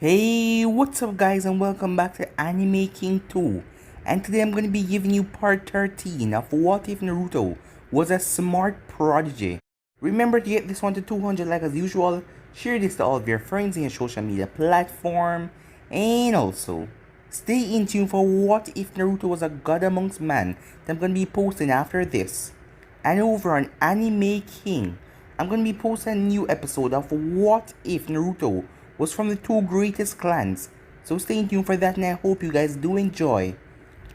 Hey, what's up guys, and welcome back to Anime King 2. And today I'm going to be giving you part 13 of What If Naruto Was a Smart Prodigy. Remember to get this one to 200 like as usual, share this to all of your friends in your social media platform, and also stay in tune for What If Naruto Was a God Amongst Man that I'm going to be posting after this. And over on Anime King, I'm going to be posting a new episode of What If Naruto was from the two greatest clans. So stay tuned for that, and I hope you guys do enjoy.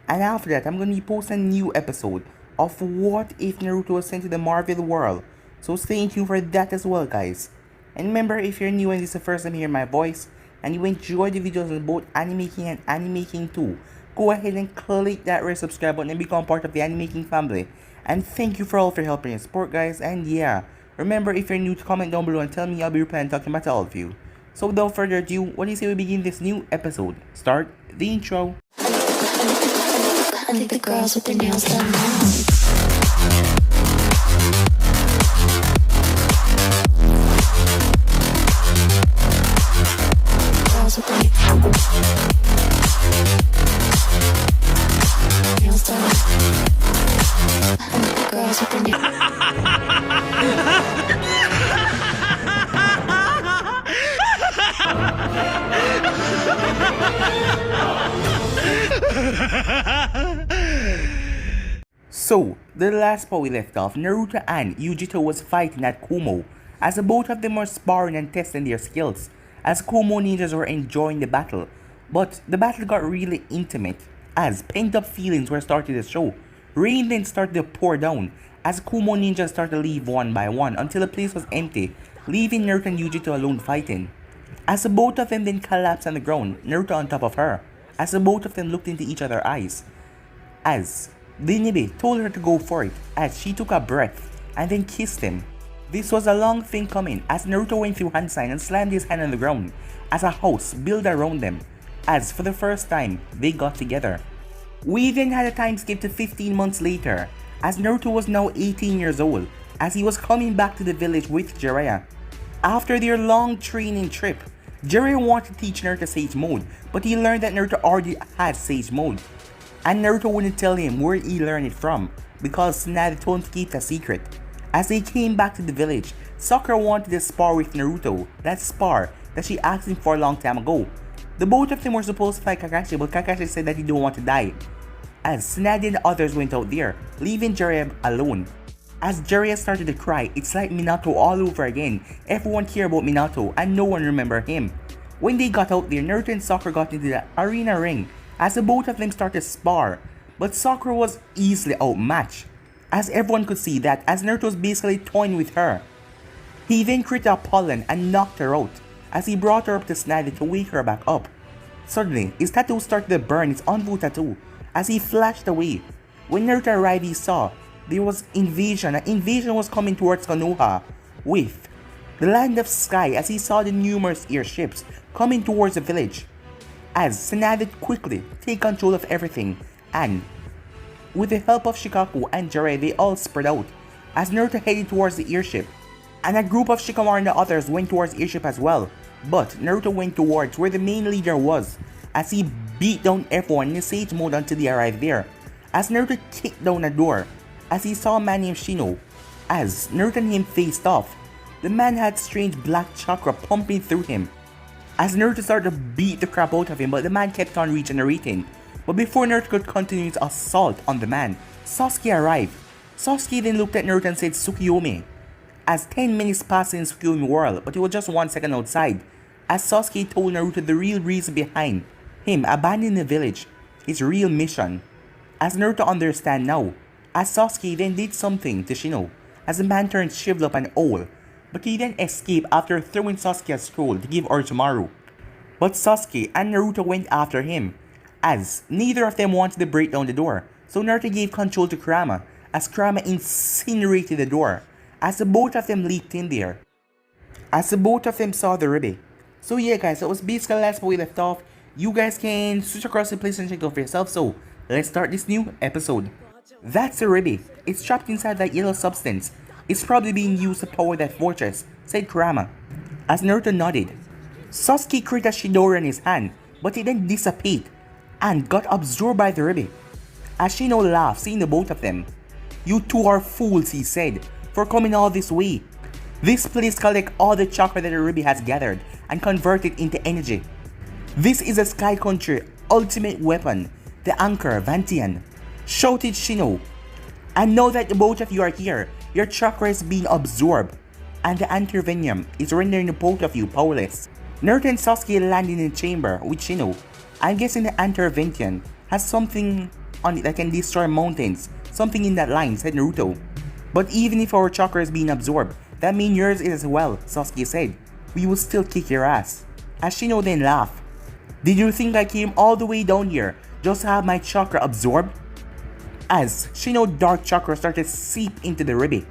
And after that, I'm going to be posting a new episode of What If Naruto was sent to the Marvel world. So stay tuned for that as well, guys. And remember, if you're new and this is the first time hearing my voice, and you enjoy the videos on both Anime King and Anime King 2, go ahead and click that red subscribe button and become part of the Anime King family. And thank you for all for your help and your support, guys. And yeah, remember, if you're new, to comment down below and tell me. I'll be replying and talking about all of you. So without further ado, what do you say we begin this new episode? Start the intro. I think the girls with their nails done now. Girls with their nails done. I think the girls with their So, the last part we left off, Naruto and Yujito was fighting at Kumo, as both of them were sparring and testing their skills, as Kumo ninjas were enjoying the battle. But the battle got really intimate, as pent-up feelings were starting to show. Rain then started to pour down, as Kumo ninjas started to leave one by one until the place was empty, leaving Naruto and Yujito alone fighting. As both of them then collapsed on the ground, Naruto on top of her, as both of them looked into each other's eyes, as Dinibe told her to go for it, as she took a breath and then kissed him. This was a long thing coming, as Naruto went through hand sign and slammed his hand on the ground as a house built around them, as for the first time they got together. We then had a time skip to 15 months later, as Naruto was now 18 years old, as he was coming back to the village with Jiraiya. After their long training trip, Jiraiya wanted to teach Naruto Sage Mode, but he learned that Naruto already had Sage Mode, and Naruto wouldn't tell him where he learned it from, because Tsunade told him to keep it a secret. As they came back to the village, Sakura wanted to spar with Naruto, that spar that she asked him for a long time ago. The both of them were supposed to fight Kakashi, but Kakashi said that he didn't want to die, as Tsunade and the others went out there, leaving Jiraiya alone. As Jiraiya started to cry, it's like Minato all over again. Everyone cared about Minato and no one remembered him. When they got out there, Naruto and Sakura got into the arena ring, as the both of them started to spar, but Sakura was easily outmatched, as everyone could see that, as Naruto was basically toying with her. He then created a pollen and knocked her out, as he brought her up to Tsunade to wake her back up. Suddenly, his tattoo started to burn, his Anbu tattoo, as he flashed away. When Naruto arrived, he saw there was invasion. An invasion was coming towards Konoha with the Land of Sky, as he saw the numerous airships coming towards the village. As Tsunade quickly take control of everything, and with the help of Shikaku and Jiraiya, they all spread out, as Naruto headed towards the airship, and a group of Shikamaru and the others went towards the airship as well. But Naruto went towards where the main leader was, as he beat down everyone in the Sage Mode until they arrived there. As Naruto kicked down a door, as he saw a man named Shino, as Naruto and him faced off, the man had strange black chakra pumping through him. As Naruto started to beat the crap out of him, but the man kept on regenerating. But before Naruto could continue his assault on the man, Sasuke arrived. Sasuke then looked at Naruto and said Tsukiyomi. As 10 minutes passed in Tsukiyomi world, but it was just 1 second outside, as Sasuke told Naruto the real reason behind him abandoning the village, his real mission. As Naruto understand now, as Sasuke then did something to Shino, as the man turned shriveled up and old, but he then escaped after throwing Sasuke a scroll to give Orochimaru. But Sasuke and Naruto went after him, as neither of them wanted to break down the door, so Naruto gave control to Kurama, as Kurama incinerated the door, as the both of them leaped in there, as the both of them saw the Ribe. So yeah guys, that was basically the last part we left off. You guys can switch across the place and check it out for yourself, so let's start this new episode. That's a Ribe. It's trapped inside that yellow substance. It's probably being used to power that fortress, said Kurama. As Naruto nodded, Sasuke created a Shidori in his hand, but it then dissipated and got absorbed by the Ruby. As Shino laughed, seeing the both of them. "You two are fools," he said, "for coming all this way. This place collects all the chakra that the Ruby has gathered and convert it into energy. This is a Sky Country ultimate weapon, the Anchor Vantian," shouted Shino. "And now that the both of you are here, your chakra is being absorbed, and the Antirvenium is rendering the both of you powerless." Naruto and Sasuke landed in the chamber with Shino. "I'm guessing the Antirvenium has something on it that can destroy mountains, something in that line," said Naruto. "But even if our chakra is being absorbed, that means yours is as well," Sasuke said. "We will still kick your ass." As Shino then laughed. "Did you think I came all the way down here just to have my chakra absorbed?" As Shino's dark chakra started to seep into the Ruby.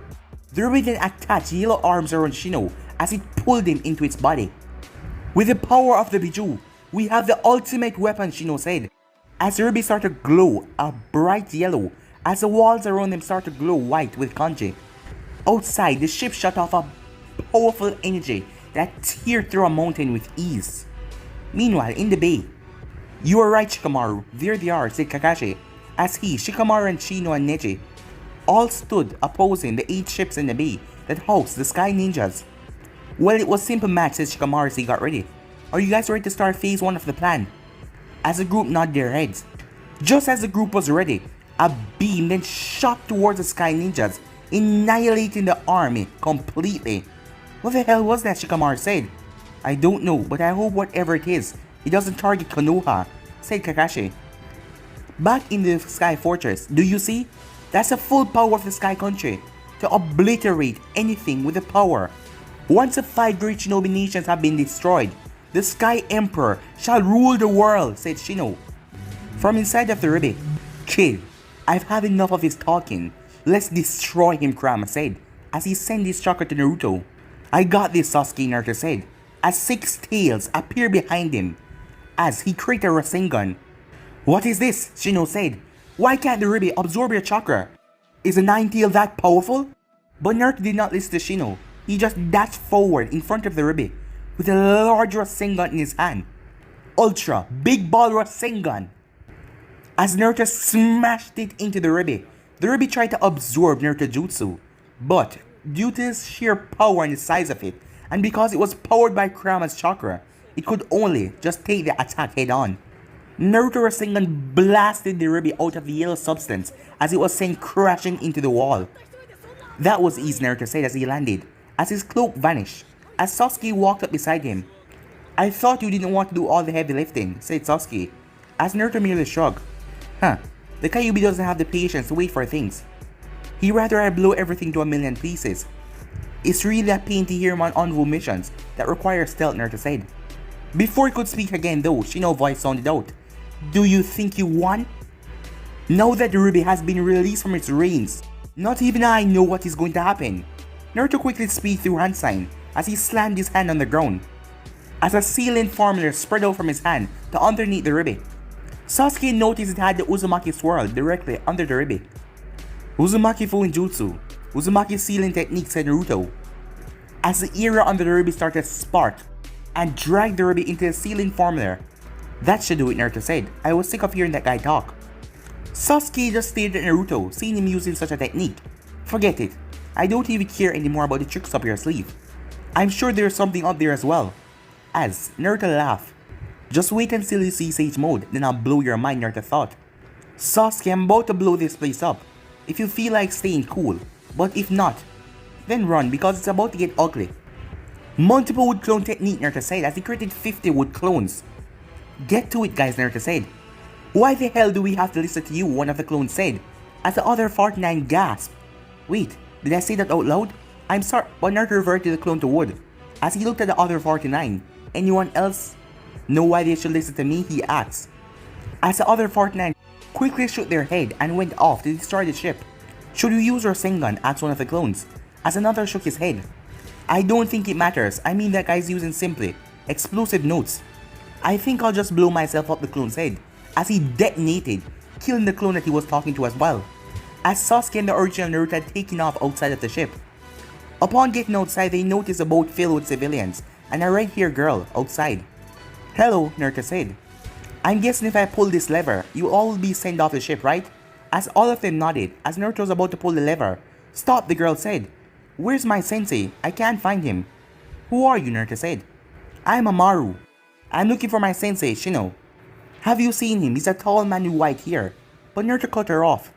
The Ruby then attached yellow arms around Shino as it pulled him into its body. "With the power of the Biju, we have the ultimate weapon," Shino said. As the Ruby started to glow a bright yellow, as the walls around them started to glow white with kanji. Outside, the ship shot off a powerful energy that teared through a mountain with ease. Meanwhile, in the bay, "You are right, Shikamaru, there they are," said Kakashi, as he, Shikamaru, and Shino and Neji all stood opposing the 8 ships in the bay that housed the Sky Ninjas. "Well, it was simple match," said Shikamaru as he got ready. "Are you guys ready to start phase 1 of the plan?" As the group nodded their heads. Just as the group was ready, a beam then shot towards the Sky Ninjas, annihilating the army completely. "What the hell was that?" Shikamaru said. "I don't know, but I hope whatever it is, it doesn't target Konoha," said Kakashi. Back in the Sky Fortress, do you see? That's the full power of the Sky Country, to obliterate anything with the power. Once the 5 great shinobi nations have been destroyed, the Sky Emperor shall rule the world, said Shino. From inside of the Ruby, "Kid, I've had enough of his talking. Let's destroy him," Kurama said, as he sent his chakra to Naruto. "I got this," Sasuke, Naruto said, as 6 tails appeared behind him, as he created a Rasengan. "What is this?" Shino said. "Why can't the Ruby absorb your chakra? Is the 9 tail that powerful?" But Naruto did not listen to Shino. He just dashed forward in front of the Ruby, with a large Rasengan in his hand. Ultra Big Ball Rasengan! As Naruto smashed it into the Ruby tried to absorb Naruto Jutsu, but due to his sheer power and the size of it, and because it was powered by Kurama's chakra, it could only just take the attack head on. Naruto Rasengan blasted the Ruby out of the yellow substance as it was sent crashing into the wall. "That was easy," Naruto said as he landed, as his cloak vanished, as Sasuke walked up beside him. "I thought you didn't want to do all the heavy lifting," said Sasuke, as Naruto merely shrugged. The Kyuubi doesn't have the patience to wait for things. He'd rather I blow everything to a million pieces. It's really a pain to hear him on envoy missions that require stealth," Naruto said. Before he could speak again though, Shino's voice sounded out. "Do you think you won? Now that the Ruby has been released from its reins, not even I know what is going to happen." Naruto quickly speaks through hand sign as he slammed his hand on the ground, as a sealing formula spread out from his hand to underneath the Ruby. Sasuke noticed it had the Uzumaki swirl directly under the Ruby. "Uzumaki Fuinjutsu, Uzumaki sealing technique," said Naruto, as the area under the Ruby started to spark and dragged the Ruby into the sealing formula. "That should do it," Naruto said. "I was sick of hearing that guy talk." Sasuke just stared at Naruto, seeing him using such a technique. "Forget it. I don't even care anymore about the tricks up your sleeve. I'm sure there's something up there as well." As Naruto laughed. "Just wait until you see Sage Mode, then I'll blow your mind," Naruto thought. "Sasuke, I'm about to blow this place up. If you feel like staying cool, but if not, then run because it's about to get ugly." Multiple wood clone technique, Naruto said as he created 50 wood clones. "Get to it, guys," Naruto said. "Why the hell do we have to listen to you?" one of the clones said, as the other 49 gasped. "Wait, did I say that out loud? I'm sorry," but Naruto reverted the clone to wood, as he looked at the other 49. "Anyone else know why they should listen to me?" he asked, as the other 49 quickly shook their head and went off to destroy the ship. "Should you use Rasengan?" asked one of the clones, as another shook his head. "I don't think it matters. I mean that guy's using simply explosive notes." "I think I'll just blow myself up," the clone said, as he detonated, killing the clone that he was talking to as well, as Sasuke and the original Naruto had taken off outside of the ship. Upon getting outside, they noticed a boat filled with civilians and a red-haired girl outside. Hello, Naruto said. I'm guessing if I pull this lever, you all will be sent off the ship, right? As all of them nodded, as Naruto was about to pull the lever. Stop, the girl said. Where's my sensei? I can't find him. Who are you, Naruto said. I'm Amaru. I'm looking for my sensei, Shino. Have you seen him? He's a tall man with white hair. But Naruto cut her off.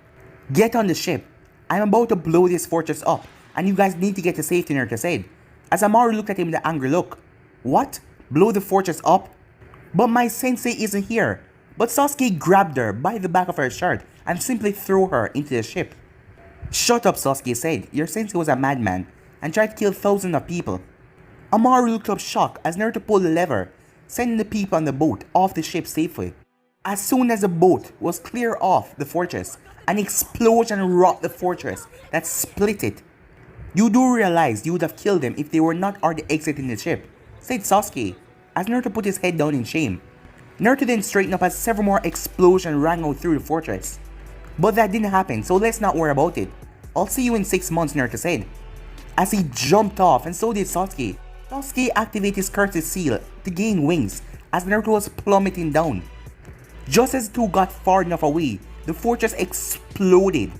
Get on the ship. I'm about to blow this fortress up, and you guys need to get to safety, Naruto said. As Amaru looked at him with an angry look. What? Blow the fortress up? But my sensei isn't here. But Sasuke grabbed her by the back of her shirt and simply threw her into the ship. Shut up, Sasuke said. Your sensei was a madman and tried to kill thousands of people. Amaru looked up shocked as Naruto pulled the lever, sending the people on the boat off the ship safely. As soon as the boat was clear off the fortress, an explosion rocked the fortress that split it. You do realize you would have killed them if they were not already exiting the ship, said Sasuke, as Naruto put his head down in shame. Naruto then straightened up as several more explosions rang out through the fortress. But that didn't happen, so let's not worry about it. I'll see you in 6 months, Naruto said. As he jumped off, and so did Sasuke. Sasuke activated his curses seal to gain wings as Naruto was plummeting down. Just as the two got far enough away, the fortress exploded.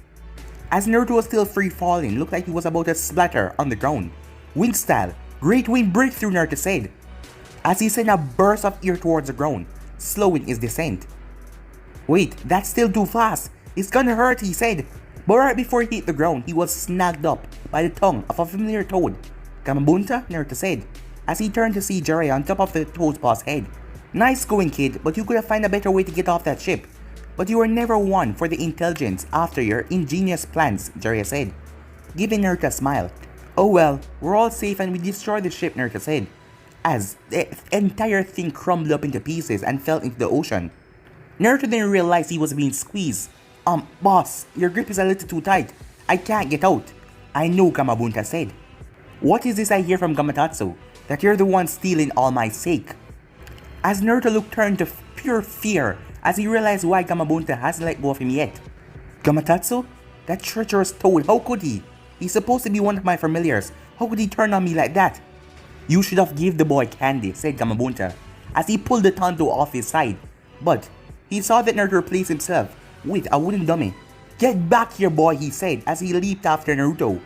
As Naruto was still free falling, looked like he was about to splatter on the ground. Wind style, great wind breakthrough, Naruto said, as he sent a burst of air towards the ground, slowing his descent. Wait, that's still too fast. It's gonna hurt, he said. But right before he hit the ground, he was snagged up by the tongue of a familiar toad. Gamabunta, Naruto said, as he turned to see Jiraiya on top of the toad's paw's head. Nice going, kid, but you could have found a better way to get off that ship. But you were never one for the intelligence after your ingenious plans, Jiraiya said, giving Naruto a smile. Oh well, we're all safe and we destroyed the ship, Naruto said, as the entire thing crumbled up into pieces and fell into the ocean. Naruto then realized he was being squeezed. Boss, your grip is a little too tight. I can't get out. I know, Gamabunta said. What is this I hear from Gamatotsu? That you're the one stealing all my sake? As Naruto looked turned to pure fear as he realized why Gamabunta hasn't let go of him yet. Gamatotsu? That treacherous toad, how could he? He's supposed to be one of my familiars. How could he turn on me like that? You should have gave the boy candy, said Gamabunta, as he pulled the Tonto off his side. But he saw that Naruto replaced himself with a wooden dummy. Get back here, boy, he said as he leaped after Naruto.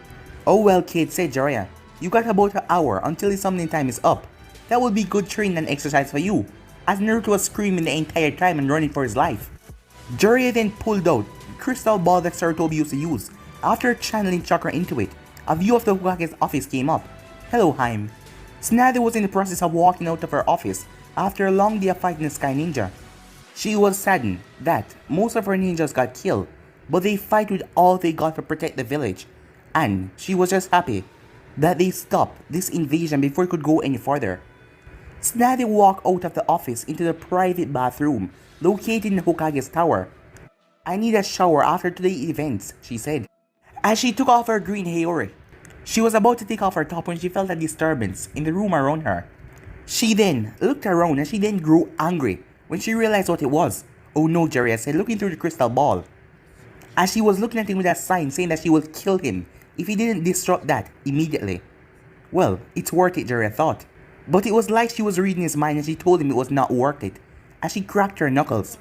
Oh well, kid, said Jiraiya. You got about an hour until his summoning time is up. That will be good training and exercise for you, as Naruto was screaming the entire time and running for his life. Jiraiya then pulled out the crystal ball that Sarutobi used to use. After channeling chakra into it, a view of the Hokage's office came up. Hello, Heim. Tsunade was in the process of walking out of her office after a long day of fighting the Sky Ninja. She was saddened that most of her ninjas got killed, but they fight with all they got to protect the village, and she was just happy that they stopped this invasion before it could go any further. Tsunade walked out of the office into the private bathroom located in the Hokage's tower. I need a shower after today's events, she said, as she took off her green Heir. She was about to take off her top when she felt a disturbance in the room around her. She then looked around and she then grew angry when she realized what it was. Oh no, Jiraiya said, looking through the crystal ball, as she was looking at him with a sign saying that she would kill him if he didn't disrupt that immediately. Well, it's worth it, Jiraiya thought. But it was like she was reading his mind and she told him it was not worth it, as she cracked her knuckles.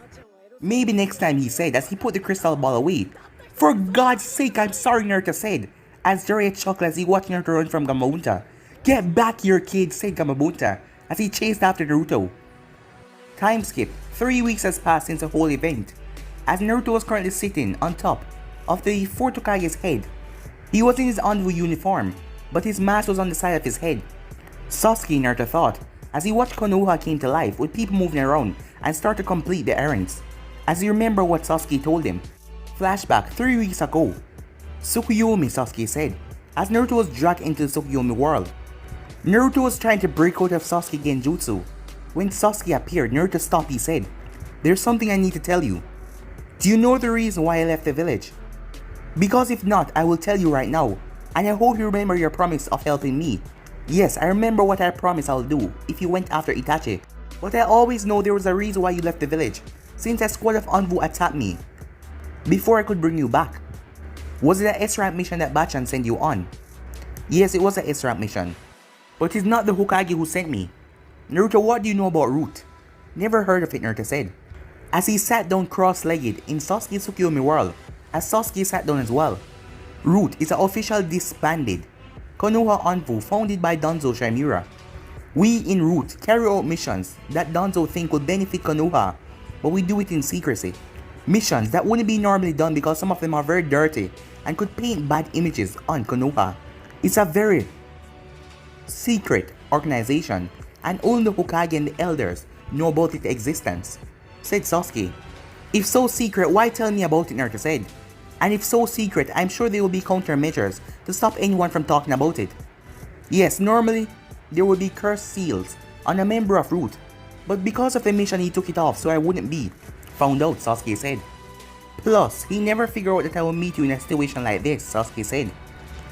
Maybe next time, he said as he put the crystal ball away. For God's sake, I'm sorry, Naruto said, as Jiraiya chuckled as he watched Naruto run from Gamabunta. Get back here, kid, said Gamabunta as he chased after Naruto. Time skip. 3 weeks has passed since the whole event, as Naruto was currently sitting on top of the fourth Hokage's head. He was in his envoy uniform, but his mask was on the side of his head. Sasuke, Naruto thought, as he watched Konoha came to life with people moving around and start to complete the errands, as he remembered what Sasuke told him. Flashback 3 weeks ago. Tsukuyomi, Sasuke said, as Naruto was dragged into the Tsukuyomi world. Naruto was trying to break out of Sasuke Genjutsu. When Sasuke appeared, Naruto stopped. He said, "There's something I need to tell you. Do you know the reason why I left the village? Because if not, I will tell you right now, and I hope you remember your promise of helping me. Yes, I remember what I promised I'll do if you went after Itachi. But I always know there was a reason why you left the village, since a squad of Anbu attacked me before I could bring you back. Was it a S-rank mission that Bachan sent you on?" "Yes, it was a S-rank mission." But it's not the Hokage who sent me. Naruto, what do you know about Root? Never heard of it, Naruto said. As he sat down cross-legged in Sasuke's Tsukuyomi world, as Sasuke sat down as well. Root is an official disbanded Konoha Anbu founded by Danzo Shimura. We in Root carry out missions that Danzo think will benefit Konoha, but we do it in secrecy. Missions that wouldn't be normally done because some of them are very dirty and could paint bad images on Konoha. It's a very secret organization and only the Hokage and the elders know about its existence, said Sasuke. If so secret, why tell me about it, Naruto said. And if so secret, I'm sure there will be countermeasures to stop anyone from talking about it. Yes, normally there would be cursed seals on a member of Root, but because of the mission he took it off so I wouldn't be found out, Sasuke said. Plus, he never figured out that I will meet you in a situation like this, Sasuke said.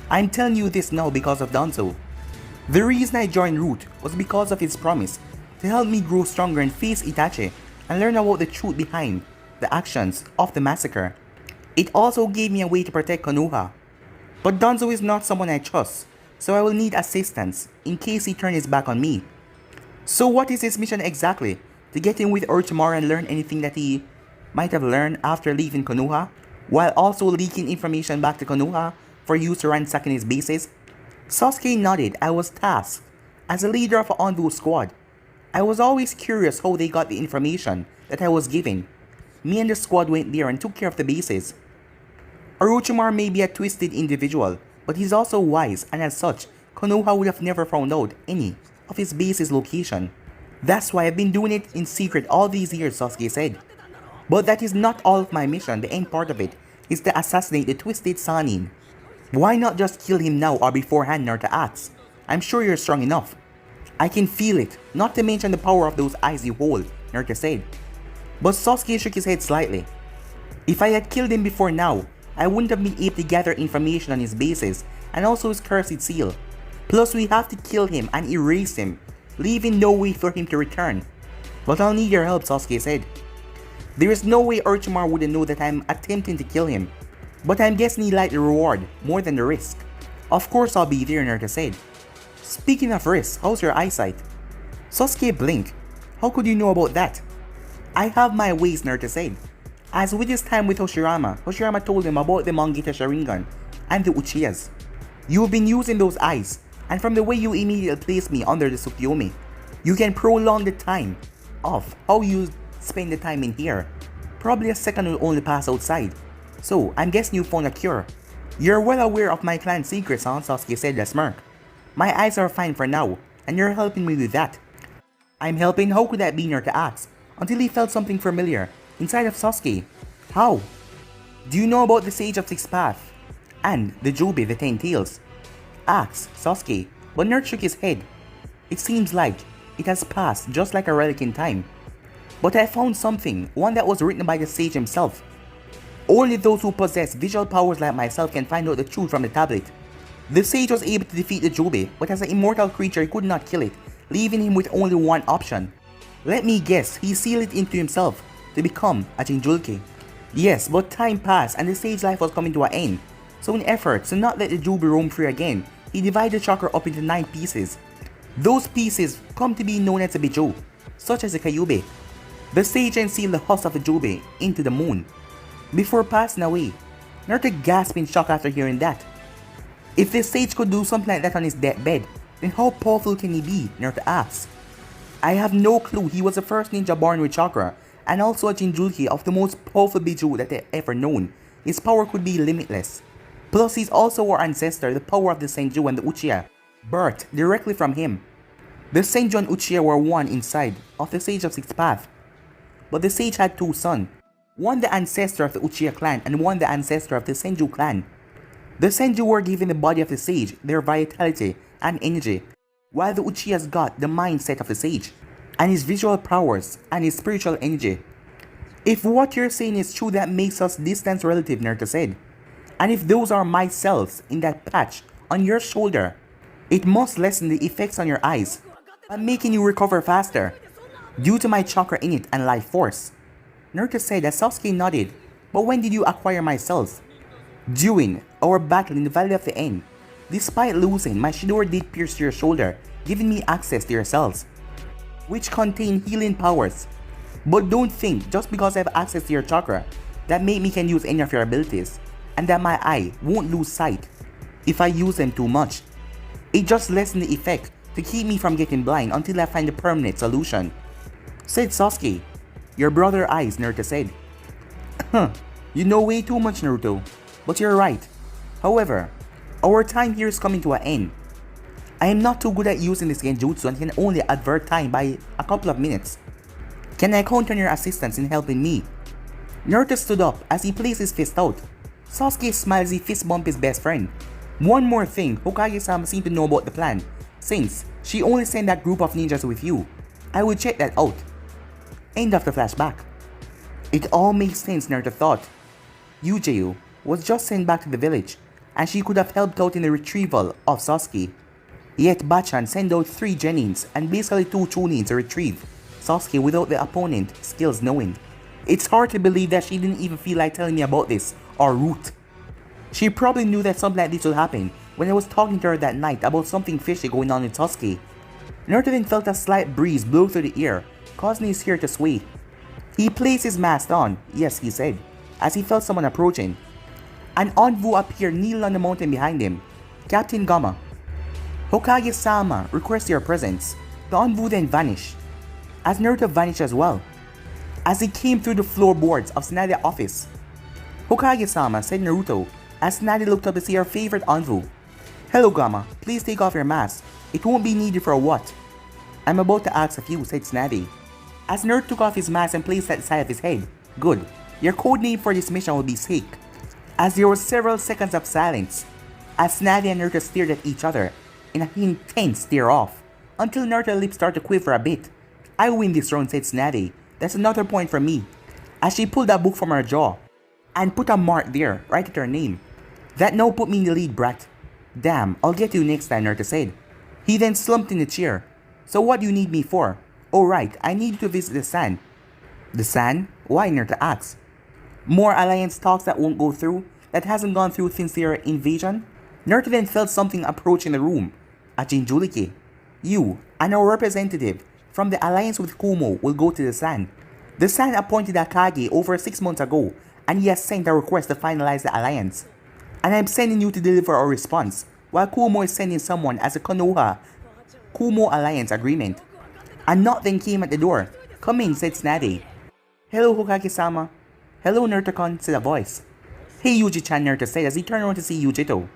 I'm telling you this now because of Danzo. The reason I joined Root was because of his promise to help me grow stronger and face Itachi and learn about the truth behind the actions of the massacre. It also gave me a way to protect Konoha. But Danzo is not someone I trust, so I will need assistance in case he turns his back on me. So what is his mission exactly? To get in with Orochimaru and learn anything that he might have learned after leaving Konoha, while also leaking information back to Konoha for use to ransack his bases? Sasuke nodded. I was tasked as a leader of an Anbu squad. I was always curious how they got the information that I was giving. Me and the squad went there and took care of the bases. Orochimaru may be a twisted individual, but he's also wise, and as such, Konoha would have never found out any of his base's location. That's why I've been doing it in secret all these years, Sasuke said. But that is not all of my mission. The end part of it is to assassinate the twisted Sannin. Why not just kill him now or beforehand, Naruto asked. I'm sure you're strong enough. I can feel it, not to mention the power of those eyes you hold, Naruto said. But Sasuke shook his head slightly. If I had killed him before now, I wouldn't have been able to gather information on his bases and also his cursed seal. Plus we have to kill him and erase him, leaving no way for him to return. But I'll need your help, Sasuke said. There is no way Orochimaru wouldn't know that I'm attempting to kill him. But I'm guessing he liked the reward more than the risk. Of course I'll be there, Naruto said. Speaking of risk, how's your eyesight? Sasuke blinked. How could you know about that? I have my ways, Naruto said. As with his time with Hashirama, Hashirama told him about the Mangekyo Sharingan and the Uchihas. You've been using those eyes, and from the way you immediately placed me under the Tsukuyomi, you can prolong the time of how you spend the time in here. Probably a second will only pass outside. So, I'm guessing you found a cure. You're well aware of my clan's secrets, huh? Sasuke said with a smirk. My eyes are fine for now, and you're helping me with that. I'm helping? How could that be, Naruto asked, until he felt something familiar inside of Sasuke. How? Do you know about the Sage of Six Paths and the Jobe, the Ten Tails? Asked Sasuke, but Naruto shook his head. It seems like it has passed just like a relic in time. But I found something, one that was written by the sage himself. Only those who possess visual powers like myself can find out the truth from the tablet. The sage was able to defeat the Jobe, but as an immortal creature he could not kill it, leaving him with only one option. Let me guess, he sealed it into himself to become a Jinchuriki. Yes, but time passed and the sage's life was coming to an end. So in efforts to not let the Jobe roam free again, he divided the chakra up into 9 pieces. Those pieces come to be known as the Bijou, such as the Kyuubi. The sage then sealed the husk of the Jobe into the moon. Before passing away, Naruto gasped in shock after hearing that. If the sage could do something like that on his deathbed, then how powerful can he be? Naruto asked. I have no clue. He was the first ninja born with chakra, and also a Jinchuriki of the most powerful Bijou that they've ever known. His power could be limitless. Plus he's also our ancestor, the power of the Senju and the Uchiha, birthed directly from him. The Senju and Uchiha were one inside of the Sage of Six Paths. But the sage had 2 sons, one the ancestor of the Uchiha clan and one the ancestor of the Senju clan. The Senju were given the body of the sage, their vitality and energy, while the Uchihas got the mindset of the sage, and his visual powers and his spiritual energy. If what you're saying is true, that makes us distant relatives, Naruto said. And if those are my cells in that patch on your shoulder, it must lessen the effects on your eyes by making you recover faster, due to my chakra in it and life force. Naruto said as Sasuke nodded. But when did you acquire my cells? During our battle in the Valley of the End. Despite losing, my Shidori did pierce your shoulder, giving me access to your cells, which contain healing powers. But don't think just because I have access to your chakra, that make me can use any of your abilities, and that my eye won't lose sight if I use them too much. It just lessens the effect to keep me from getting blind until I find a permanent solution, said Sasuke. Your brother eyes, Naruto said. You know way too much, Naruto, but you're right. However, our time here is coming to an end. I am not too good at using this genjutsu and can only advert time by a couple of minutes. Can I count on your assistance in helping me? Naruto stood up as he placed his fist out. Sasuke smiled as he fist bumped his best friend. One more thing, Hokage-sama seemed to know about the plan, since she only sent that group of ninjas with you. I will check that out. End of the flashback. It all makes sense, Naruto thought. Yujiu was just sent back to the village, and she could have helped out in the retrieval of Sasuke. Yet Bachan sent out 3 genins and basically 2 chunins to retrieve Sasuke without the opponent skills knowing. It's hard to believe that she didn't even feel like telling me about this or root. She probably knew that something like this would happen when I was talking to her that night about something fishy going on with Sasuke. Naruto then felt a slight breeze blow through the air, causing his hair to sway. He placed his mask on, yes he said, as he felt someone approaching. An envoy appeared kneeling on the mountain behind him. Captain Gamma. Hokage-sama requests your presence. The envoy then vanished, as Naruto vanished as well, as he came through the floorboards of Tsunade's office. Hokage-sama, said Naruto, as Tsunade looked up to see her favorite envoy. Hello Gamma, please take off your mask. It won't be needed for what? I'm about to ask of you, said Tsunade, as Naruto took off his mask and placed it at the side of his head. Good. Your code name for this mission will be Seek. As there were several seconds of silence, as Tsunade and Naruto stared at each other in an intense stare-off, until Naruto's lips started to quiver a bit. I win this round, said Tsunade. That's another point for me, as she pulled a book from her jaw and put a mark there, right at her name. That now put me in the lead, brat. Damn, I'll get you next time, Naruto said. He then slumped in the chair. So what do you need me for? Oh right, I need you to visit the Sand. The Sand? Why, Naruto asked. More alliance talks that won't go through, that hasn't gone through since their invasion? Naruto then felt something approaching the room. A Jinchuriki. You, and our representative from the alliance with Kumo will go to the Sand. The Sand appointed Akagi over 6 months ago, and he has sent a request to finalize the alliance. And I'm sending you to deliver a response, while Kumo is sending someone as a Konoha Kumo alliance agreement. A knock then came at the door. Come in, said Tsunade. Hello Hokage-sama. Hello Naruto-kun, said a voice. Hey Yuji-chan, Naruto said as he turned around to see Yujito.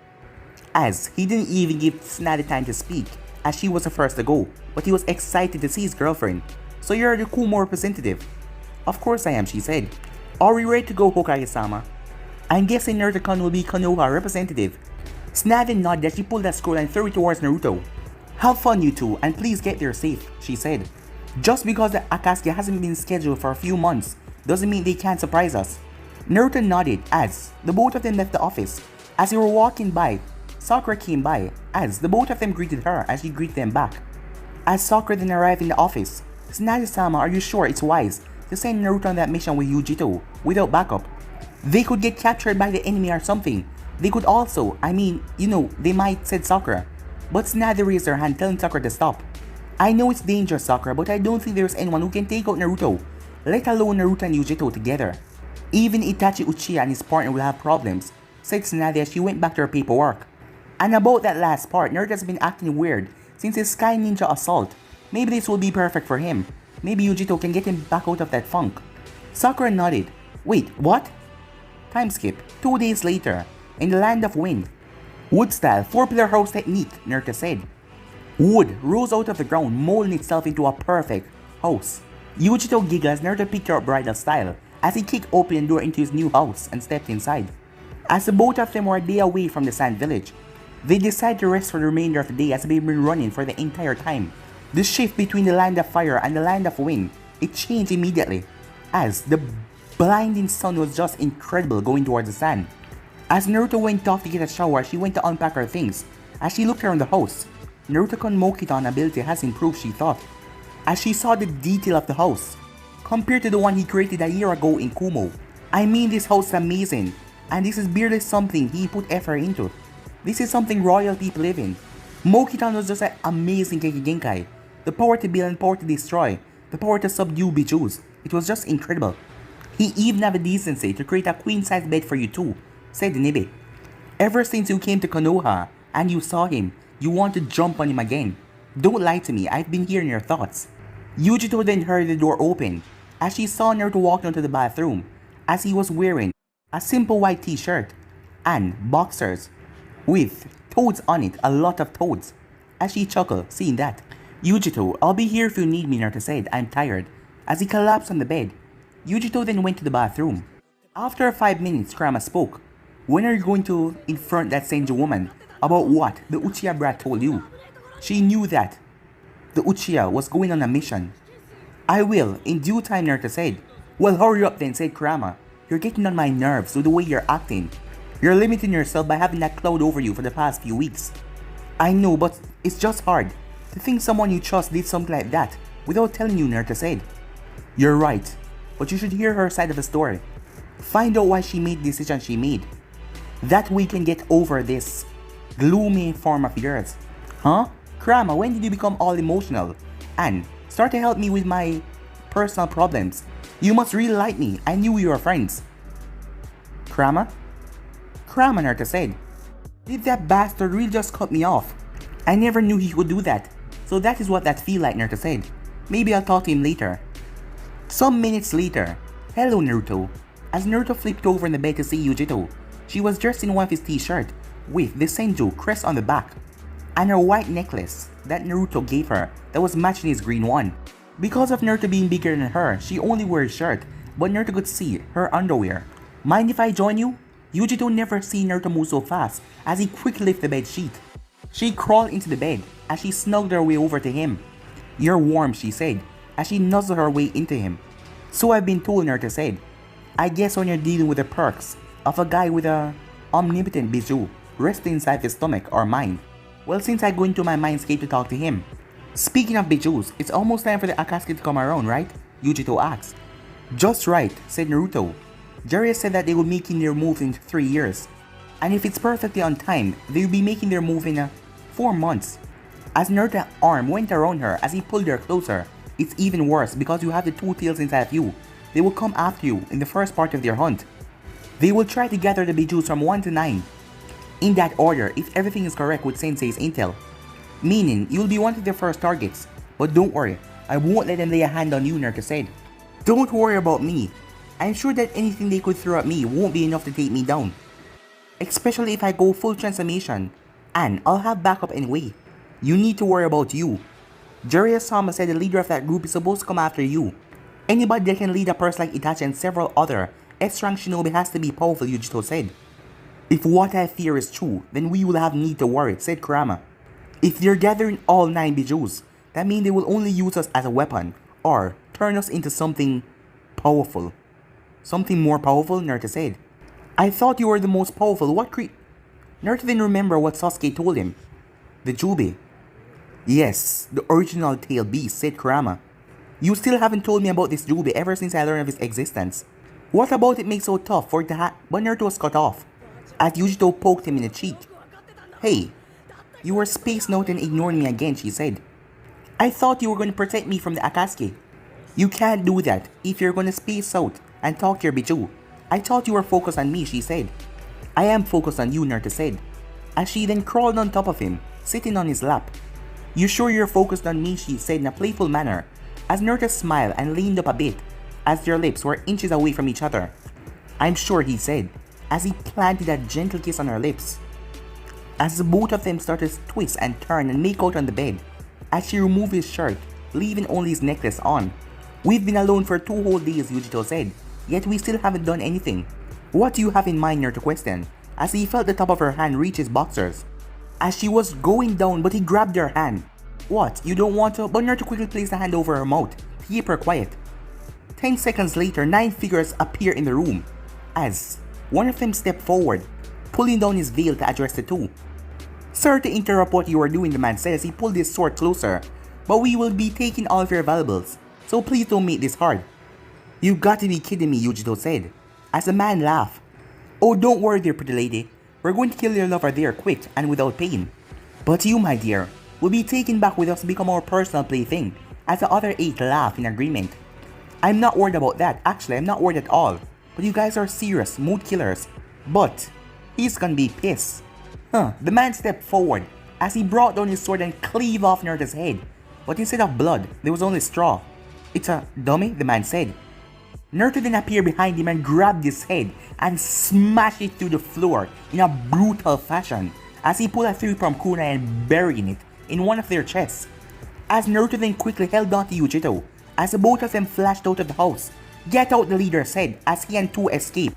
As he didn't even give Tsunade time to speak, as she was the first to go, but he was excited to see his girlfriend. So you're the Kumo representative? Of course I am, she said. Are we ready to go, Hokage-sama? I'm guessing Naruto-kun will be Konoha representative. Tsunade nodded as she pulled that scroll and threw it towards Naruto. Have fun you two, and please get there safe, she said. Just because the Akatsuki hasn't been scheduled for a few months doesn't mean they can't surprise us. Naruto nodded as the both of them left the office. As they were walking by, Sakura came by as the both of them greeted her as she greeted them back. As Sakura then arrived in the office, Tsunade-sama, are you sure it's wise to send Naruto on that mission with Yujito without backup? They could get captured by the enemy or something. They could also, they might, said Sakura. But Tsunade raised her hand telling Sakura to stop. I know it's dangerous, Sakura, but I don't think there's anyone who can take out Naruto, let alone Naruto and Yujito together. Even Itachi Uchiha and his partner will have problems, said Tsunade as she went back to her paperwork. And about that last part, Naruto has been acting weird since his Sky Ninja assault. Maybe this will be perfect for him. Maybe Yujito can get him back out of that funk. Sakura nodded. Wait, what? Time skip. 2 days later, in the land of wind. Wood style 4-pillar house technique, Naruto said. Wood rose out of the ground, molding itself into a perfect house. Yujito giggled as Naruto picked out bridal style as he kicked open the door into his new house and stepped inside. As the both of them were a day away from the Sand Village, they decided to rest for the remainder of the day as they've been running for the entire time. The shift between the land of fire and the land of wind, it changed immediately, as the blinding sun was just incredible going towards the sand. As Naruto went off to get a shower, she went to unpack her things. As she looked around the house, Naruto-kun Mokiton ability has improved, she thought, as she saw the detail of the house, compared to the one he created a year ago in Kumo. I mean, this house is amazing, and this is barely something he put effort into. This is something royal people live in. Mokitan was just an amazing Genkai. The power to build and power to destroy. The power to subdue Bijus. It was just incredible. He even had the decency to create a queen-size bed for you too, said Nibe. Ever since you came to Konoha and you saw him, you want to jump on him again. Don't lie to me, I've been hearing your thoughts. Yujito then heard the door open as she saw Naruto walk into the bathroom as he was wearing a simple white t-shirt and boxers with toads on it, a lot of toads. As she chuckled, seeing that. Yujito, I'll be here if you need me, Naruto said. I'm tired. As he collapsed on the bed, Yujito then went to the bathroom. After 5 minutes, Kurama spoke. When are you going to confront that Senju woman about what the Uchiha brat told you? She knew that the Uchiha was going on a mission. I will, in due time, Naruto said. Well, hurry up then, said Kurama. You're getting on my nerves with the way you're acting. You're limiting yourself by having that cloud over you for the past few weeks. I know, but it's just hard to think someone you trust did something like that without telling you, Naruto said. You're right, but you should hear her side of the story. Find out why she made the decision she made. That way you can get over this gloomy form of yours. Huh? Kurama, when did you become all emotional? And start to help me with my personal problems. You must really like me. I knew we were friends. Kurama? Kurama, Naruto said. Did that bastard really just cut me off? I never knew he could do that. So that is what that feel like, Naruto said. Maybe I'll talk to him later. Some minutes later. Hello, Naruto. As Naruto flipped over in the bed to see Yujito, she was dressed in one of his t-shirt with the Senju crest on the back and her white necklace that Naruto gave her that was matching his green one. Because of Naruto being bigger than her, she only wore his shirt, but Naruto could see her underwear. Mind if I join you? Yujito never seen Naruto move so fast as he quickly lifted the bed sheet. She crawled into the bed as she snugged her way over to him. You're warm, she said, as she nuzzled her way into him. So I've been told, Naruto said. I guess when you're dealing with the perks of a guy with a omnipotent biju resting inside his stomach or mind. Well, since I go into my mindscape to talk to him. Speaking of bijus, it's almost time for the Akatsuki to come around, right? Yujito asked. Just right, said Naruto. Jiraiya said that they will be making their move in 3 years. And if it's perfectly on time, they will be making their move in 4 months. As Naruto's arm went around her as he pulled her closer, it's even worse because you have the two tails inside of you. They will come after you in the first part of their hunt. They will try to gather the bijus from 1 to 9. In that order, if everything is correct with Sensei's intel. Meaning, you'll be one of their first targets. But don't worry, I won't let them lay a hand on you, Naruto said. Don't worry about me. I'm sure that anything they could throw at me won't be enough to take me down. Especially if I go full transformation. And I'll have backup anyway. You need to worry about you. Jiraiya-sama said the leader of that group is supposed to come after you. Anybody that can lead a person like Itachi and several other S-rank shinobi has to be powerful, Yujito said. If what I fear is true, then we will have need to worry, said Kurama. If they're gathering all 9 bijus, that means they will only use us as a weapon, or turn us into something powerful. Something more powerful, Naruto said. I thought you were the most powerful, what Naruto didn't remember what Sasuke told him. The Jubi. Yes, the original tail beast, said Kurama. You still haven't told me about this Jubi ever since I learned of its existence. What about it makes so tough for it to but Naruto was cut off, as Yujito poked him in the cheek. Hey, you were spacing out and ignoring me again, she said. I thought you were going to protect me from the Akatsuki. You can't do that if you're going to space out and talk to your biju. I thought you were focused on me, she said. I am focused on you, Naruto said, as she then crawled on top of him, sitting on his lap. You sure you're focused on me, she said in a playful manner, as Naruto smiled and leaned up a bit, as their lips were inches away from each other. I'm sure, he said, as he planted a gentle kiss on her lips. As the both of them started to twist and turn and make out on the bed, as she removed his shirt, leaving only his necklace on. We've been alone for 2 whole days, Yujito said, yet we still haven't done anything. What do you have in mind, Naruto questioned, as he felt the top of her hand reach his boxers. As she was going down, but he grabbed her hand. What, you don't want to? But Naruto quickly placed a hand over her mouth to keep her quiet. 10 seconds later, 9 figures appear in the room, as one of them stepped forward, pulling down his veil to address the two. Sorry to interrupt what you are doing, the man said as he pulled his sword closer, but we will be taking all of your valuables, so please don't make this hard. You got to be kidding me, Yujito said, as the man laughed. Oh, don't worry, dear pretty lady. We're going to kill your lover there quick and without pain. But you, my dear, will be taken back with us to become our personal plaything, as the other 8 laugh in agreement. I'm not worried about that, actually I'm not worried at all. But you guys are serious mood killers. But he's gonna be pissed. The man stepped forward as he brought down his sword and cleaved off Naruto's head. But instead of blood, there was only straw. It's a dummy, the man said. Naruto then appeared behind him and grabbed his head and smashed it through the floor in a brutal fashion as he pulled a 3-pronged kunai and buried it in one of their chests. As Naruto then quickly held on to Yujito as the both of them flashed out of the house. Get out, the leader said as he and 2 escaped.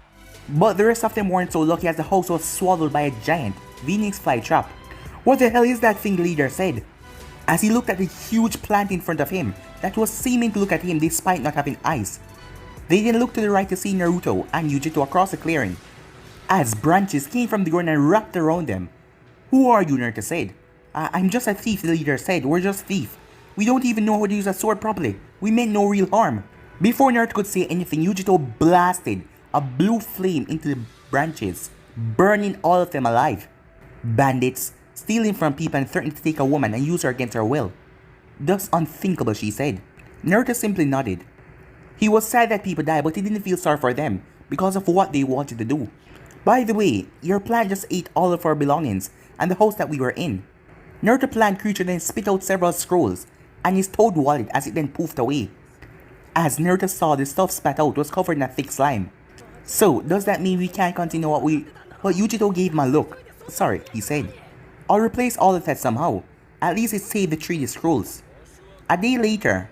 But the rest of them weren't so lucky as the house was swallowed by a giant Phoenix flytrap. What the hell is that thing, the leader said as he looked at the huge plant in front of him that was seeming to look at him despite not having eyes. They then looked to the right to see Naruto and Yujito across the clearing as branches came from the ground and wrapped around them. Who are you, Naruto said. I'm just a thief, the leader said. We're just thieves. We don't even know how to use a sword properly. We meant no real harm. Before Naruto could say anything, Yujito blasted a blue flame into the branches, burning all of them alive. Bandits, stealing from people and threatening to take a woman and use her against her will. That's unthinkable, she said. Naruto simply nodded. He was sad that people died, but he didn't feel sorry for them because of what they wanted to do. By the way, your plant just ate all of our belongings and the house that we were in. Naruto plant creature then spit out several scrolls and his toad wallet as it then poofed away. As Naruto saw, the stuff spat out was covered in a thick slime. So, does that mean we can't continue But Yujito gave him a look. Sorry, he said. I'll replace all of that somehow. At least it saved the 3D scrolls. A day later,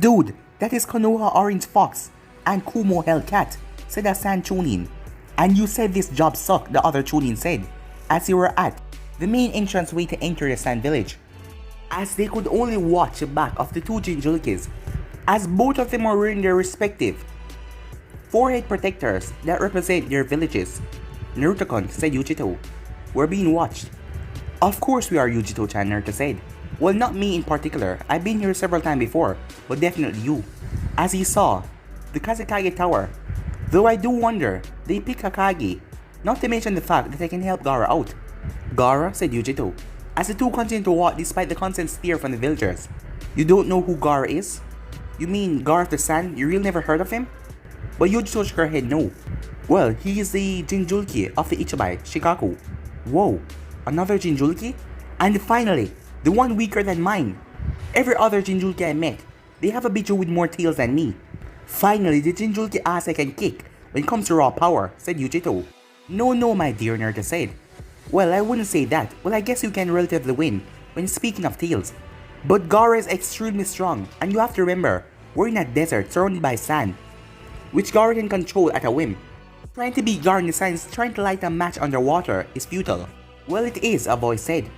dude, that is Konoha Orange Fox and Kumo Hellcat, said a San Chunin. And you said this job sucked, the other Chunin said, as they were at the main entrance way to enter the Sand Village. As they could only watch the back of the 2 Jinchurikis, as both of them were wearing their respective forehead protectors that represent their villages. Naruto-kun, said Yujito, we're being watched. Of course we are, Yujito-chan, Naruto said. Well, not me in particular, I've been here several times before, but definitely you. As he saw the Kazekage Tower, though I do wonder, they pick Hokage, not to mention the fact that they can help Gaara out. Gaara, said Yujito, as the two continued to walk despite the constant stare from the villagers. You don't know who Gaara is? You mean Gaara of the Sand? You really never heard of him? But Yujito shook her head no. Well, he is the Jinchuriki of the Ichibai, Shikaku. Whoa, another Jinchuriki? And finally, the one weaker than mine. Every other Jinchuriki I met, they have a bitch with more tails than me. Finally, the Jinchuriki ass I can kick when it comes to raw power, said Yujito. No, my dear, Naruto said. Well, I wouldn't say that. Well, I guess you can relatively win when speaking of tails. But Gaara is extremely strong, and you have to remember, we're in a desert surrounded by sand, which Gaara can control at a whim. Trying to beat Gaara in the sand is trying to light a match underwater is futile. Well, it is, a voice said.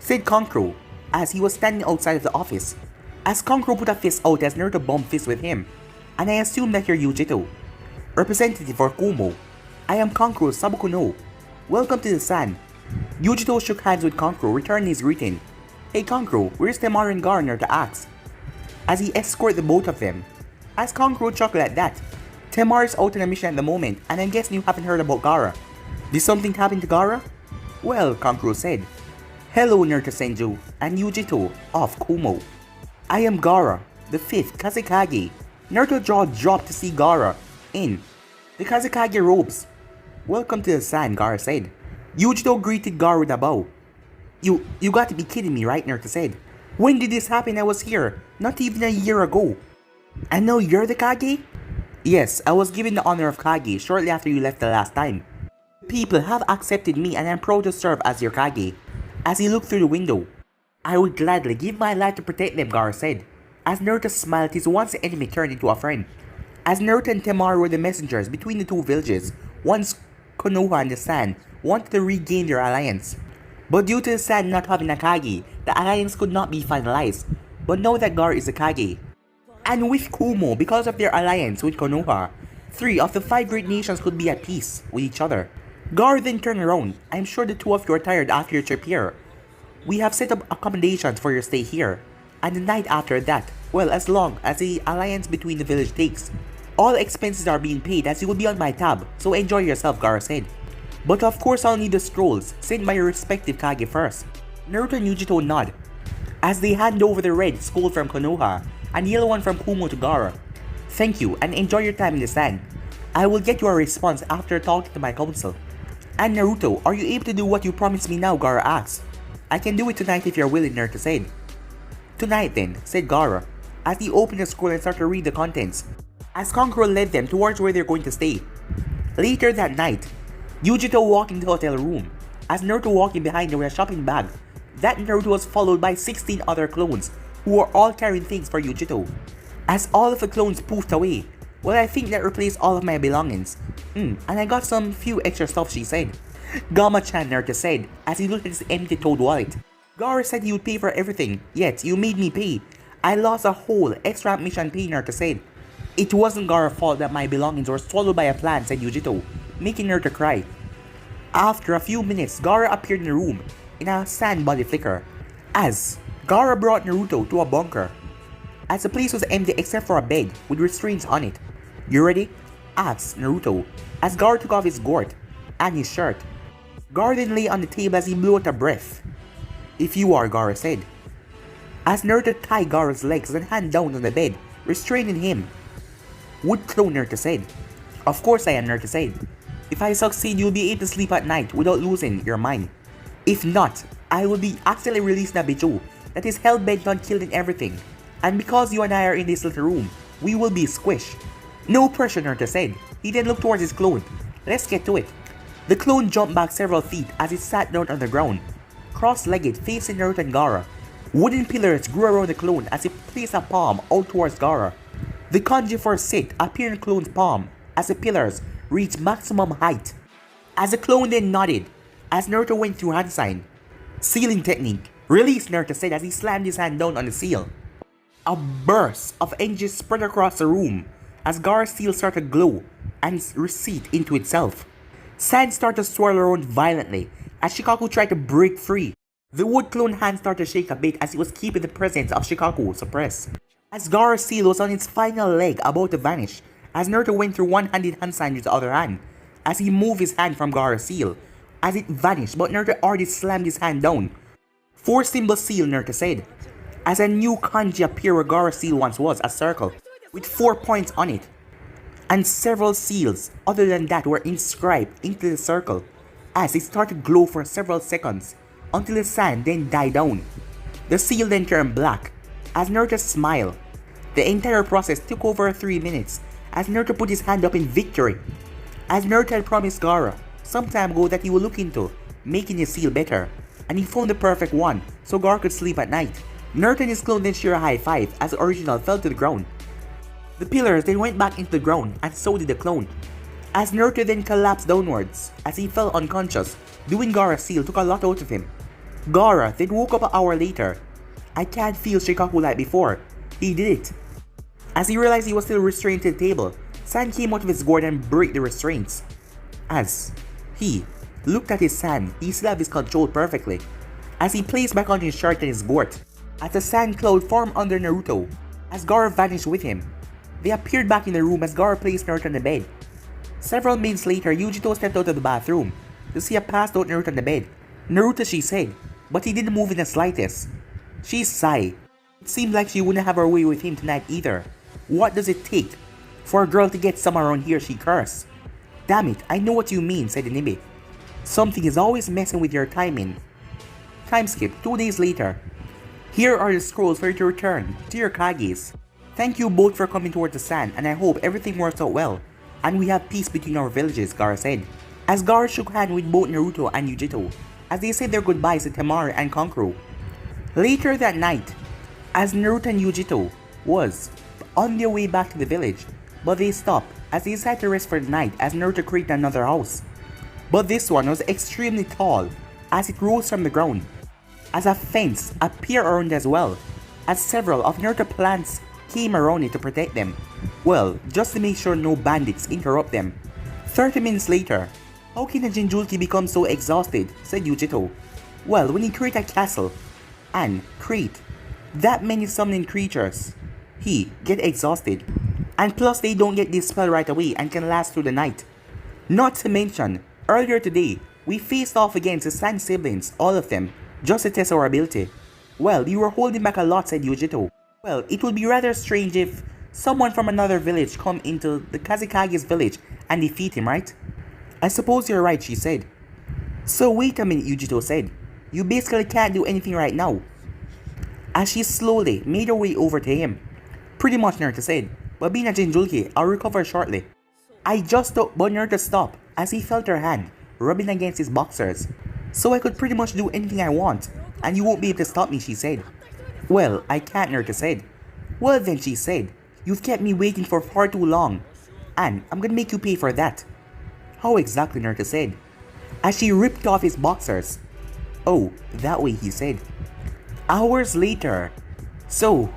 Said Kankuro, as he was standing outside of the office. As Kankuro put a fist out as Naruto bumped fists with him. And I assume that you're Yujito. Representative for Kumo. I am Kankuro Sabukuno. Welcome to the sand. Yujito shook hands with Kankuro, returning his greeting. Hey Kankuro, where's Temari and Gaara, Naruto asked, as he escorted the both of them. As Kankuro chuckled at that, Temari's out on a mission at the moment, and I'm guessing you haven't heard about Gaara. Did something happen to Gaara? Well, Kankuro said. Hello Naruto Senju, and Yujito of Kumo. I am Gaara, the 5th Kazekage. Naruto's jaw dropped to see Gaara in the Kazekage robes. Welcome to the sand, Gaara said. Yujito greeted Gaara with a bow. You got to be kidding me, right? Naruto said. When did this happen? I was here, not even a year ago. And now you're the Kage? Yes, I was given the honor of Kage shortly after you left the last time. People have accepted me and I'm proud to serve as your Kage. As he looked through the window. I would gladly give my life to protect them, Gaara said. As Naruto smiled, his once enemy turned into a friend. As Naruto and Temari were the messengers between the 2 villages, once Konoha and the Sand wanted to regain their alliance. But due to the Sand not having a Kage, the alliance could not be finalized. But now that Gaara is a Kage, and with Kumo, because of their alliance with Konoha, 3 of the 5 great nations could be at peace with each other. Gaara then turned around. I'm sure the 2 of you are tired after your trip here. We have set up accommodations for your stay here. And the night after that, well, as long as the alliance between the village takes. All expenses are being paid as you will be on my tab, so enjoy yourself, Gaara said. But of course I'll need the scrolls sent by your respective Kage first. Naruto and Yujito nod as they hand over the red scroll from Konoha and yellow one from Kumo to Gaara. Thank you and enjoy your time in the sand. I will get you a response after talking to my council. And Naruto, are you able to do what you promised me now? Gaara asks. I can do it tonight if you're willing, Naruto said. Tonight then, said Gaara, as he opened the scroll and started to read the contents, as Kankuro led them towards where they're going to stay. Later that night, Yujito walked into the hotel room, as Naruto walking behind her with a shopping bag. That Naruto was followed by 16 other clones, who were all carrying things for Yujito. As all of the clones poofed away, well, I think that replaced all of my belongings. And I got some few extra stuff, she said. Gama-chan, Naruto said, as he looked at his empty toad wallet. Gaara said he would pay for everything, yet you made me pay. I lost a whole extra mission pay, Naruto said. It wasn't Gaara's fault that my belongings were swallowed by a plant, said Yujito, making Naruto cry. After a few minutes, Gaara appeared in the room in a sand body flicker, as Gaara brought Naruto to a bunker, as the place was empty except for a bed with restraints on it. You ready? Asked Naruto, as Gaara took off his gort and his shirt. Gaara then lay on the table as he blew out a breath. If you are, Gaara said, as Naruto tied Gaara's legs and hand down on the bed, restraining him. Wood clone, Naruto said. Of course I am, Naruto said. If I succeed, you'll be able to sleep at night without losing your mind. If not, I will be accidentally releasing a Bijou that is hell-bent on killing everything. And because you and I are in this little room, we will be squished. No pressure, Naruto said. He then looked towards his clone. Let's get to it. The clone jumped back several feet as it sat down on the ground, cross-legged facing Naruto and Gaara. Wooden pillars grew around the clone as he placed a palm out towards Gaara. The kanji for sit appeared in the clone's palm as the pillars reached maximum height. As the clone then nodded, as Naruto went through hand sign. Sealing technique. Release, Naruto said as he slammed his hand down on the seal. A burst of energy spread across the room as Gaara's seal started to glow and recede into itself. Sand started to swirl around violently as Shikaku tried to break free. The wood clone hand started to shake a bit as it was keeping the presence of Shikaku suppressed. As Gaara's seal was on its final leg about to vanish, as Naruto went through one-handed hand sign with the other hand, as he moved his hand from Gaara's seal, as it vanished, but Naruto already slammed his hand down. 4 symbol seal, Naruto said, as a new kanji appeared where Gaara's seal once was, a circle, with 4 points on it. And several seals other than that were inscribed into the circle, as it started to glow for several seconds, until the sand then died down. The seal then turned black, as Naruto smiled. The entire process took over 3 minutes, as Naruto put his hand up in victory. As Naruto had promised Gaara some time ago that he would look into making his seal better, and he found the perfect one so Gaara could sleep at night. Naruto and his clone then shared a high five as the original fell to the ground. The pillars then went back into the ground and so did the clone. As Naruto then collapsed downwards as he fell unconscious, doing Gaara's seal took a lot out of him. Gaara then woke up an hour later. I can't feel Shikaku like before. He did it. As he realized he was still restrained to the table, sand came out of his gourd and broke the restraints. As he looked at his sand, he still had his control perfectly. As he placed back on his shirt and his gort, as a sand cloud formed under Naruto, as Gaara vanished with him. They appeared back in the room as Gaara placed Naruto on the bed. Several minutes later, Yujito stepped out of the bathroom to see a passed out Naruto on the bed. Naruto, she said, but he didn't move in the slightest. She sighed. It seemed like she wouldn't have her way with him tonight either. What does it take for a girl to get some around here, she cursed. Damn it, I know what you mean, said Inibe. Something is always messing with your timing. Time skip, 2 days later. Here are the scrolls for you to return to your Kages. Thank you both for coming towards the sand, and I hope everything works out well, and we have peace between our villages, Gaara said. As Gaara shook hands with both Naruto and Yujito, as they said their goodbyes to Temari and Kankuro. Later that night, as Naruto and Yujito was on their way back to the village, but they stopped as they decided to rest for the night as Naruto created another house. But this one was extremely tall as it rose from the ground, as a fence appeared around as well, as several of Naruto plants came around it to protect them. Well, just to make sure no bandits interrupt them. 30 minutes later, how can a Jinchuriki become so exhausted, said Yujito. Well, when he create a castle and create that many summoning creatures, he get exhausted. And plus they don't get this spell right away and can last through the night. Not to mention, Earlier today, we faced off against the Sand siblings, all of them, just to test our ability. Well, you were holding back a lot, said Yujito. Well, it would be rather strange if someone from another village come into the Kazekage's village and defeat him, right? I suppose you're right, she said. So wait a minute, Yujito said. You basically can't do anything right now. As she slowly made her way over to him. Pretty much, Naruto said, but being a Jinjulki, I'll recover shortly. I just told Naruto to stop as he felt her hand rubbing against his boxers. So I could pretty much do anything I want, and you won't be able to stop me, she said. Well, I can't, Naruto said. Well then, she said, you've kept me waiting for far too long, and I'm gonna make you pay for that. How exactly, Naruto said, as she ripped off his boxers. Oh, that way, he said. Hours later. So,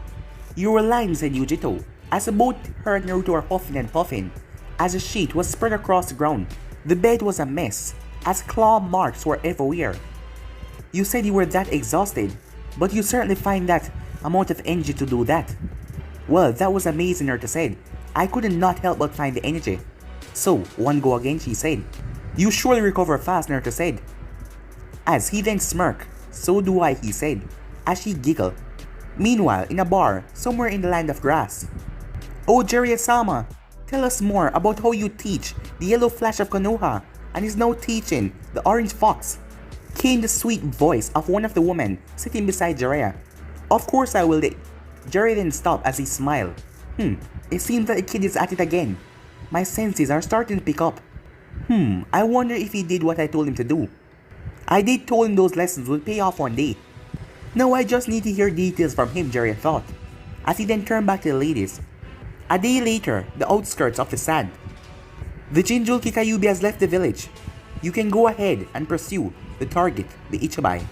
you were lying, said Yujito, as both her and Naruto were huffing and puffing, as a sheet was spread across the ground. The bed was a mess, as claw marks were everywhere. You said you were that exhausted, but you certainly find that amount of energy to do that. Well, that was amazing, Naruto said. I couldn't not help but find the energy. So, one go again, she said. You surely recover fast, Naruto said. As he then smirked, so do I, he said, as she giggled. Meanwhile, in a bar, somewhere in the land of grass. Oh, Jiraiya-sama, tell us more about how you teach the yellow flash of Konoha and is now teaching the orange fox. Came the sweet voice of one of the women sitting beside Jiraiya. Of course I will. Jiraiya then stopped as he smiled. It seems that the kid is at it again. My senses are starting to pick up. I wonder if he did what I told him to do. I did tell him those lessons would pay off one day. Now I just need to hear details from him, Jiraiya thought, as he then turned back to the ladies. A day later, the outskirts of the sand. The Jinjulki Kyuubi has left the village. You can go ahead and pursue the target, the Ichibai.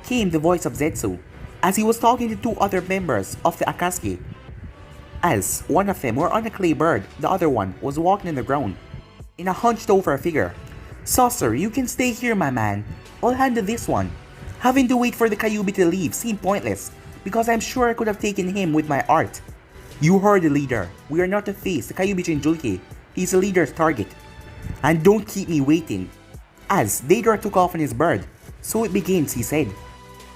Came the voice of Zetsu, as he was talking to two other members of the Akatsuki. As one of them were on a clay bird, the other one was walking on the ground, in a hunched over figure. Saucer, you can stay here, my man. I'll handle this one. Having to wait for the Kyuubi to leave seemed pointless, because I'm sure I could have taken him with my art. You heard the leader. We are not to face the Kyuubi Jinjulki. He's the leader's target. And don't keep me waiting. As Deidara took off on his bird. So it begins, he said.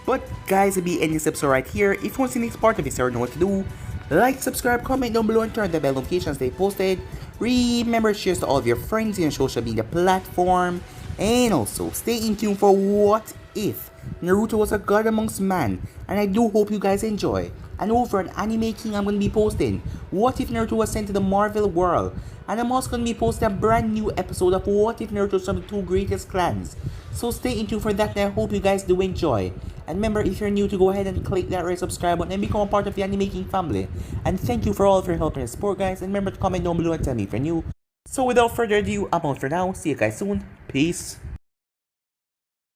But guys, it'll be ending this episode right here. If you want to see the next part of this, you already know what to do. Like, subscribe, comment down below, and turn the bell notifications they posted. Remember, share to all of your friends in your social media platform. And also, stay in tune for What If Naruto Was a God Amongst Man. And I do hope you guys enjoy. And over on Anime King, I'm going to be posting What If Naruto Was Sent to the Marvel World. And I'm also going to be posting a brand new episode of What If Naruto Was from the two greatest clans. So stay in tune for that, and I hope you guys do enjoy. And remember, if you're new, to go ahead and click that red subscribe button and become a part of the Anime King family. And thank you for all of your help and support, guys. And remember to comment down below and tell me if you're new. So without further ado, I'm out for now. See you guys soon. Peace.